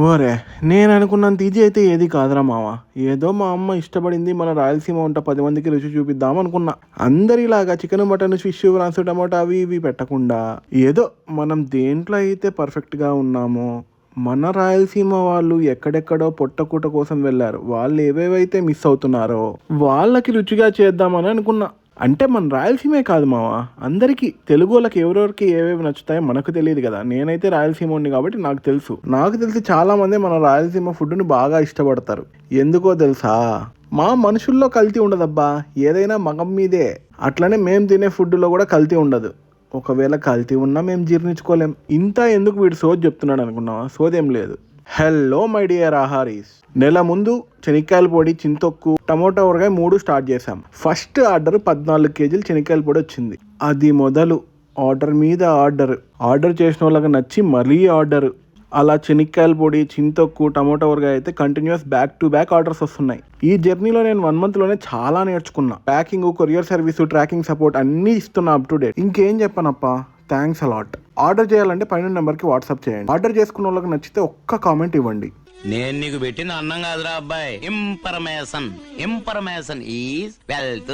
ఓరే, నేను అనుకున్నంత ఈజీ అయితే ఏది కాదురా మామ. ఏదో మా అమ్మ ఇష్టపడింది, మన రాయలసీమ వంట 10 మందికి రుచి చూపిద్దాం అనుకున్నా. అందరిలాగా చికెన్, మటన్, ఫిష్, ఫ్రాన్స్, టమాటా అవి ఇవి పెట్టకుండా ఏదో మనం దేంట్లో అయితే పర్ఫెక్ట్గా ఉన్నామో, మన రాయలసీమ వాళ్ళు ఎక్కడెక్కడో పొట్టకూట కోసం వెళ్ళారు, వాళ్ళు ఏవేవైతే మిస్ అవుతున్నారో వాళ్ళకి రుచిగా చేద్దామని అనుకున్నా. అంటే మన రాయలసీమే కాదు మావా, అందరికీ తెలుగు వాళ్ళకి ఎవరెవరికి ఏవేవి నచ్చుతాయో మనకు తెలియదు కదా. నేనైతే రాయలసీమ ఉండి కాబట్టి నాకు తెలిసి చాలా మంది మన రాయలసీమ ఫుడ్ని బాగా ఇష్టపడతారు. ఎందుకో తెలుసా? మా మనుషుల్లో కల్తీ ఉండదబ్బా, ఏదైనా మగం మీదే. అట్లనే మేము తినే ఫుడ్లో కూడా కల్తీ ఉండదు. ఒకవేళ కల్తీ ఉన్నా మేము జీర్ణించుకోలేం. ఇంత ఎందుకు వీడు సోది చెప్తున్నాడు అనుకున్నావా? సోదేం లేదు. హలో మై డియర్ ఆహారీస్, నెల ముందు శనక్కాయల పొడి, చింతొక్కు, టమోటా ఊరగాయ 3 స్టార్ట్ చేశాం. ఫస్ట్ ఆర్డర్ 14 కేజీలు శనక్కాయల పొడి వచ్చింది. అది మొదలు ఆర్డర్ మీద ఆర్డర్ చేసిన వాళ్ళకి నచ్చి మరీ ఆర్డర్. అలా శనక్కాయల పొడి, చింతొక్కు, టమోటా ఊరగాయ అయితే continuous back to back orders వస్తున్నాయి. ఈ జర్నీలో నేను 1 మంత్లోనే చాలా నేర్చుకున్నా. Packing, courier service, tracking support అన్నీ ఇస్తున్నా అప్ టు డేట్. ఇంకేం చెప్పనప్పా, థ్యాంక్స్ అలాట్. ఆర్డర్ చేయాలంటే పైన నెంబర్కి వాట్సాప్ చేయండి. ఆర్డర్ చేసుకున్న వాళ్ళకి నచ్చితే ఒక్క కామెంట్ ఇవ్వండి. నేను నీకు పెట్టిన అన్నం కాదురా అబ్బాయి, ఇన్ఫర్మేషన్ ఈజ్ వెల్త్.